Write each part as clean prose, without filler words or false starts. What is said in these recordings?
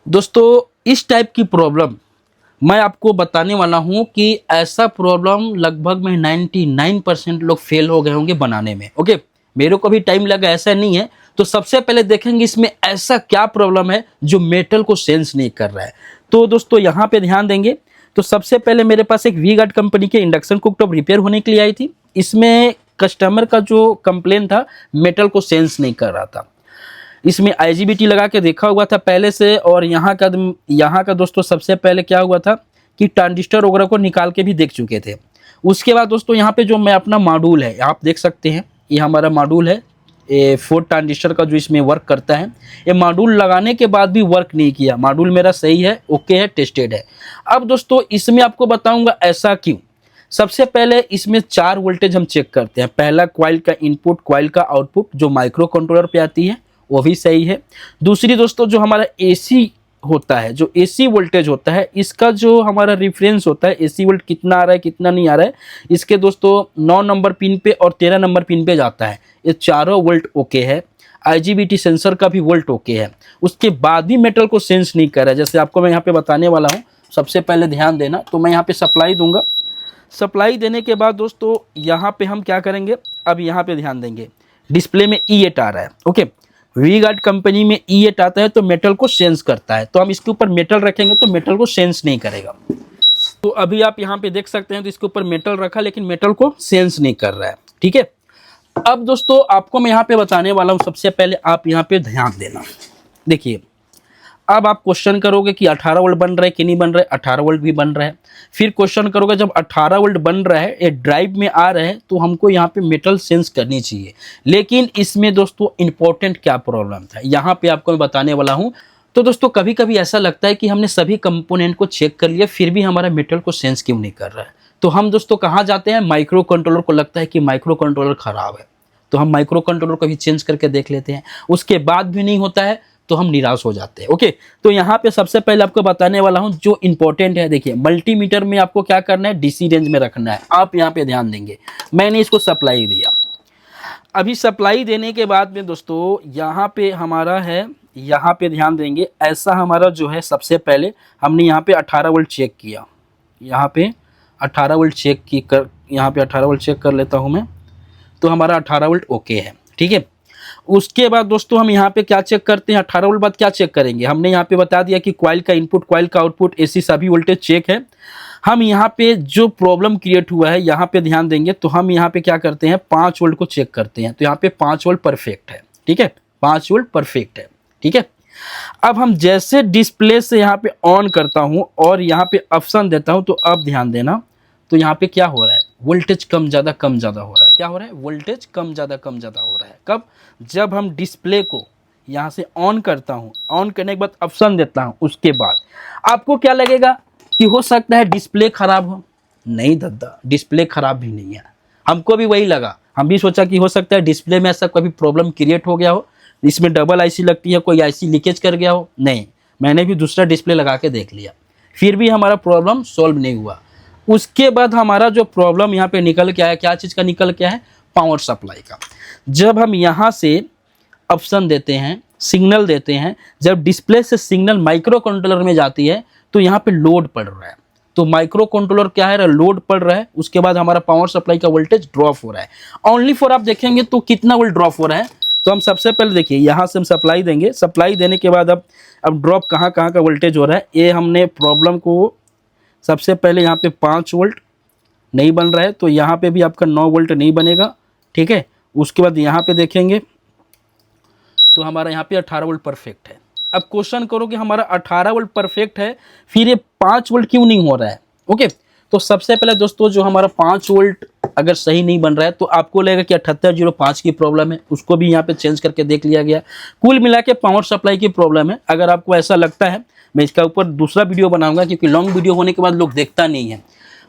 दोस्तों इस टाइप की प्रॉब्लम मैं आपको बताने वाला हूं कि ऐसा प्रॉब्लम लगभग में 99% लोग फेल हो गए होंगे बनाने में। ओके, मेरे को भी टाइम लगा, ऐसा नहीं है। तो सबसे पहले देखेंगे इसमें ऐसा क्या प्रॉब्लम है जो मेटल को सेंस नहीं कर रहा है। तो दोस्तों यहाँ पे ध्यान देंगे। तो सबसे पहले मेरे पास एक वी गार्ड कंपनी के इंडक्शन कुकटॉप रिपेयर होने के लिए आई थी। इसमें कस्टमर का जो कंप्लेन था, मेटल को सेंस नहीं कर रहा था। इसमें आईजीबीटी लगा के देखा हुआ था पहले से। और यहाँ का दोस्तों सबसे पहले क्या हुआ था कि ट्रांजिस्टर वगैरह को निकाल के भी देख चुके थे। उसके बाद दोस्तों यहाँ पे जो मैं अपना मॉड्यूल है, आप देख सकते हैं, ये हमारा मॉड्यूल है, ये 4 ट्रांजिस्टर का जो इसमें वर्क करता है। ये मॉड्यूल लगाने के बाद भी वर्क नहीं किया। मॉड्यूल मेरा सही है, ओके है, टेस्टेड है। अब दोस्तों इसमें आपको बताऊंगा ऐसा क्यों। सबसे पहले इसमें 4 वोल्टेज हम चेक करते हैं। पहला कॉइल का इनपुट, कॉइल का आउटपुट जो माइक्रो कंट्रोलर पे आती है, वो भी सही है। दूसरी दोस्तों जो हमारा एसी होता है, जो एसी वोल्टेज होता है, इसका जो हमारा रेफरेंस होता है, एसी वोल्ट कितना आ रहा है कितना नहीं आ रहा है, इसके दोस्तों 9 नंबर पिन पे और 13 नंबर पिन पे जाता है। ये चारों वोल्ट ओके है। आईजीबीटी सेंसर का भी वोल्ट ओके है। उसके बाद भी मेटल को सेंस नहीं कर रहा है। जैसे आपको मैं यहाँ पे बताने वाला हूँ, सबसे पहले ध्यान देना। तो मैं यहाँ पे सप्लाई दूंगा। सप्लाई देने के बाद दोस्तों यहाँ पे हम क्या करेंगे, अब यहाँ पे ध्यान देंगे। डिस्प्ले में E8 आ रहा है। ओके, वी गार्ड कंपनी में E8 आता है तो मेटल को सेंस करता है। तो हम इसके ऊपर मेटल रखेंगे तो मेटल को सेंस नहीं करेगा। तो अभी आप यहाँ पे देख सकते हैं, तो इसके ऊपर मेटल रखा लेकिन मेटल को सेंस नहीं कर रहा है। ठीक है, अब दोस्तों आपको मैं यहाँ पे बताने वाला हूँ। सबसे पहले आप यहाँ पे ध्यान देना। देखिए, अब आप क्वेश्चन करोगे कि 18 वोल्ट बन रहा है कि नहीं बन रहा है। 18 वोल्ट भी बन रहा है। फिर क्वेश्चन करोगे जब 18 वोल्ट बन रहा है, ये ड्राइव में आ रहा है, तो हमको यहाँ पे मेटल सेंस करनी चाहिए। लेकिन इसमें दोस्तों इंपॉर्टेंट क्या प्रॉब्लम था, यहाँ पे आपको मैं बताने वाला हूँ। तो दोस्तों कभी कभी ऐसा लगता है कि हमने सभी कंपोनेंट को चेक कर लिया, फिर भी हमारा मेटल को सेंस क्यों नहीं कर रहा है। तो हम दोस्तों कहाँ जाते हैं, माइक्रो कंट्रोलर को। लगता है कि माइक्रो कंट्रोलर खराब है, तो हम माइक्रो कंट्रोलर को भी चेंज करके देख लेते हैं। उसके बाद भी नहीं होता है तो हम निराश हो जाते हैं। ओके, तो यहाँ पे सबसे पहले आपको बताने वाला हूँ जो इंपॉर्टेंट है। देखिए, मल्टीमीटर में आपको क्या करना है, डीसी रेंज में रखना है। आप यहाँ पे ध्यान देंगे, मैंने इसको सप्लाई दिया। अभी सप्लाई देने के बाद में दोस्तों यहाँ पे हमारा है, यहाँ पे ध्यान देंगे। ऐसा हमारा जो है, सबसे पहले हमने यहाँ पे 18 वोल्ट चेक किया। यहाँ पे 18 वोल्ट चेक की कर, यहाँ पे 18 वोल्ट चेक कर लेता हूँ मैं। तो हमारा 18 वोल्ट ओके है। ठीक है, उसके बाद दोस्तों हम यहाँ पे क्या चेक करते हैं, 18 वोल्ट बाद क्या चेक करेंगे। हमने यहाँ पे बता दिया कि कॉइल का इनपुट, कॉइल का आउटपुट, एसी सभी वोल्टेज चेक है। हम यहाँ पे जो प्रॉब्लम क्रिएट हुआ है, यहाँ पे ध्यान देंगे। तो हम यहाँ पे क्या करते हैं, 5 वोल्ट को चेक करते हैं। तो यहाँ पे 5 वोल्ट परफेक्ट है। ठीक है, 5 वोल्ट परफेक्ट है। ठीक है, अब हम जैसे डिस्प्ले से यहाँ पे ऑन करता हूँ और यहाँ पे ऑप्शन देता हूँ, तो अब ध्यान देना। तो यहाँ पे क्या हो रहा है, वोल्टेज कम ज़्यादा हो रहा है। क्या हो रहा है, वोल्टेज कम ज़्यादा हो रहा है। कब, जब हम डिस्प्ले को यहाँ से ऑन करता हूँ, ऑन करने के बाद ऑप्शन देता हूँ, उसके बाद आपको क्या लगेगा कि हो सकता है डिस्प्ले खराब हो। नहीं दादा, डिस्प्ले खराब भी नहीं है। हमको भी वही लगा, हम भी सोचा कि हो सकता है डिस्प्ले में ऐसा कभी प्रॉब्लम क्रिएट हो गया हो, इसमें डबल आईसी लगती है, कोई आईसी लीकेज कर गया हो। नहीं, मैंने भी दूसरा डिस्प्ले लगा के देख लिया, फिर भी हमारा प्रॉब्लम सॉल्व नहीं हुआ। उसके बाद हमारा जो प्रॉब्लम यहाँ पे निकल के आया, क्या चीज़ का निकल के आया है, पावर सप्लाई का। जब हम यहाँ से ऑप्शन देते हैं, सिग्नल देते हैं, जब डिस्प्ले से सिग्नल माइक्रो कंट्रोलर में जाती है, तो यहाँ पे लोड पड़ रहा है। तो माइक्रो कंट्रोलर क्या है, लोड पड़ रहा है। उसके बाद हमारा पावर सप्लाई का वोल्टेज ड्रॉप हो रहा है। ओनली फॉर आप देखेंगे तो कितना वोल्ट ड्रॉप हो रहा है। तो हम सबसे पहले देखिए, यहाँ से हम सप्लाई देंगे। सप्लाई देने के बाद अब ड्रॉप कहाँ कहाँ का वोल्टेज हो रहा है, ये हमने प्रॉब्लम को सबसे पहले यहाँ पे 5 वोल्ट नहीं बन रहा है, तो यहाँ पे भी आपका 9 वोल्ट नहीं बनेगा। ठीक है, उसके बाद यहाँ पे देखेंगे तो हमारा यहाँ पे 18 वोल्ट परफेक्ट है। अब क्वेश्चन करो कि हमारा 18 वोल्ट परफेक्ट है, फिर ये 5 वोल्ट क्यों नहीं हो रहा है। ओके, तो सबसे पहले दोस्तों जो हमारा 5 वोल्ट अगर सही नहीं बन रहा है, तो आपको लगेगा कि 7805 की प्रॉब्लम है। उसको भी यहाँ पे चेंज करके देख लिया गया। कुल मिला के पावर सप्लाई की प्रॉब्लम है। अगर आपको ऐसा लगता है, मैं इसका ऊपर दूसरा वीडियो बनाऊंगा, क्योंकि लॉन्ग वीडियो होने के बाद लोग देखता नहीं है।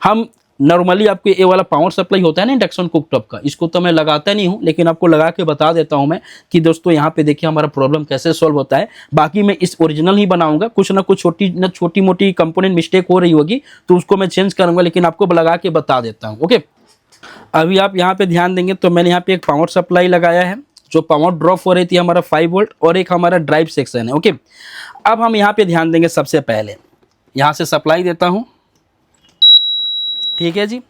हम नॉर्मली आपके ये वाला पावर सप्लाई होता है ना इंडक्शन कुकटॉप का, इसको तो मैं लगाता नहीं हूँ, लेकिन आपको लगा के बता देता हूँ मैं कि दोस्तों यहाँ पे देखिए हमारा प्रॉब्लम कैसे सॉल्व होता है। बाकी मैं इस ओरिजिनल ही बनाऊंगा, कुछ ना कुछ छोटी मोटी कंपोनेंट मिस्टेक हो रही होगी तो उसको मैं चेंज करूंगा, लेकिन आपको लगा के बता देता हूँ। ओके, अभी आप यहाँ पे ध्यान देंगे तो मैंने यहाँ पे एक पावर सप्लाई लगाया है जो पावर ड्रॉप हो रही थी हमारा 5 वोल्ट, और एक हमारा ड्राइव सेक्शन है। ओके, अब हम यहाँ पे ध्यान देंगे। सबसे पहले यहाँ से सप्लाई देता हूँ, ठीक है जी।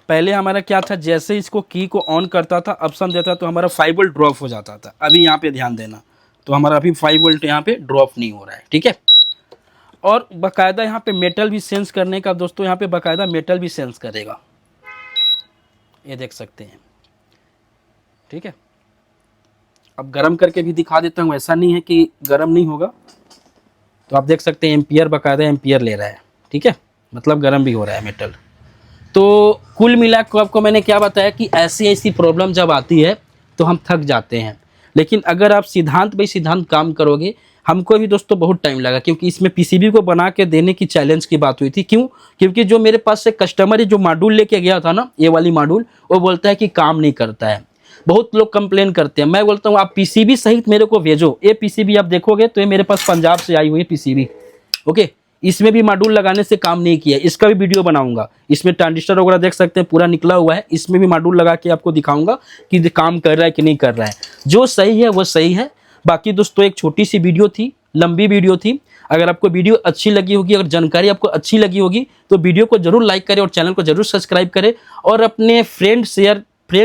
पहले हमारा क्या था, जैसे इसको की को ऑन करता था, ऑप्शन देता तो हमारा 5 वोल्ट ड्रॉप हो जाता था। अभी यहाँ पे ध्यान देना, तो हमारा अभी 5 वोल्ट यहाँ पे ड्रॉप नहीं हो रहा है, ठीक है। और बाकायदा यहाँ पे मेटल भी सेंस करने का दोस्तों, यहाँ पे बाकायदा मेटल भी सेंस करेगा, ये देख सकते हैं, ठीक है। अब गर्म करके भी दिखा देता हूँ, ऐसा नहीं है कि गर्म नहीं होगा। तो आप देख सकते हैं एम्पियर, बाकायदा एम्पियर ले रहा है, ठीक है, मतलब गर्म भी हो रहा है मेटल। तो कुल मिला के आपको मैंने क्या बताया कि ऐसी ऐसी प्रॉब्लम जब आती है तो हम थक जाते हैं, लेकिन अगर आप सिद्धांत बाई सिद्धांत काम करोगे, हमको भी दोस्तों बहुत टाइम लगा, क्योंकि इसमें पीसीबी को बना के देने की चैलेंज की बात हुई थी। क्यों? क्योंकि जो मेरे पास से कस्टमर है, जो मॉड्यूल लेके गया था ना, ये वाली मॉड्यूल, वो बोलता है कि काम नहीं करता है। बहुत लोग कंप्लेन करते हैं, मैं बोलता हूँ आप पीसीबी सहित मेरे को भेजो। ये पीसीबी आप देखोगे तो ये मेरे पास पंजाब से आई हुई है पीसीबी, ओके। इसमें भी मॉड्यूल लगाने से काम नहीं किया, इसका भी वीडियो बनाऊंगा। इसमें ट्रांजिस्टर वगैरह देख सकते हैं पूरा निकला हुआ है, इसमें भी मॉड्यूल लगा के आपको दिखाऊंगा कि काम कर रहा है कि नहीं कर रहा है। जो सही है वो सही है। बाकी दोस्तों एक छोटी सी वीडियो थी, लंबी वीडियो थी। अगर आपको वीडियो अच्छी लगी होगी, अगर जानकारी आपको अच्छी लगी होगी, तो वीडियो को जरूर लाइक करें और चैनल को जरूर सब्सक्राइब करें, और अपने फ्रेंड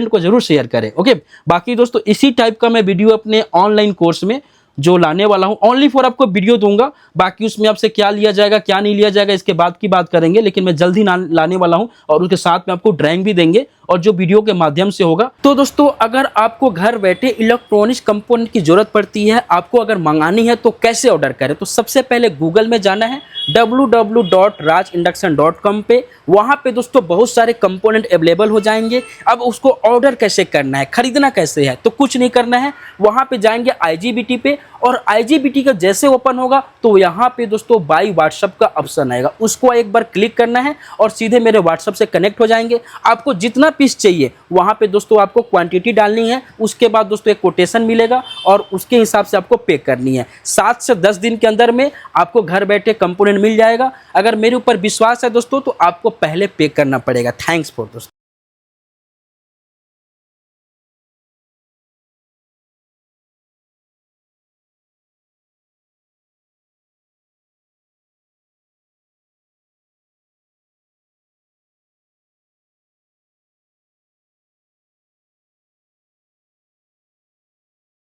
को जरूर शेयर करें, ओके। बाकी दोस्तों इसी टाइप का मैं वीडियो अपने ऑनलाइन कोर्स में जो लाने वाला हूं, ओनली फॉर आपको वीडियो दूंगा। बाकी उसमें आपसे क्या लिया जाएगा क्या नहीं लिया जाएगा इसके बाद की बात करेंगे, लेकिन मैं जल्दी लाने वाला हूं, और उसके साथ में आपको ड्राइंग भी देंगे, और जो वीडियो के माध्यम से होगा। तो दोस्तों अगर आपको घर बैठे इलेक्ट्रॉनिक्स कंपोनेंट की जरूरत पड़ती है, आपको अगर मंगानी है तो कैसे ऑर्डर करें? तो सबसे पहले गूगल में जाना है www.rajinduction.com पे। वहां पे दोस्तों बहुत सारे कंपोनेंट अवेलेबल हो जाएंगे। अब उसको ऑर्डर कैसे करना है, खरीदना कैसे है, तो कुछ नहीं करना है, वहां पे जाएंगे IGBT पे, और IGBT का जैसे ओपन होगा तो यहाँ पे दोस्तों बाई व्हाट्सएप का ऑप्शन आएगा, उसको एक बार क्लिक करना है और सीधे मेरे व्हाट्सएप से कनेक्ट हो जाएंगे। आपको जितना पीस चाहिए वहां पे दोस्तों आपको क्वांटिटी डालनी है, उसके बाद दोस्तों एक कोटेशन मिलेगा, और उसके हिसाब से आपको पे करनी है। 7 से 10 दिन के अंदर में आपको घर बैठे कंपोनेंट मिल जाएगा। अगर मेरे ऊपर विश्वास है दोस्तों तो आपको पहले पे करना पड़ेगा। थैंक्स फॉर दोस्तों।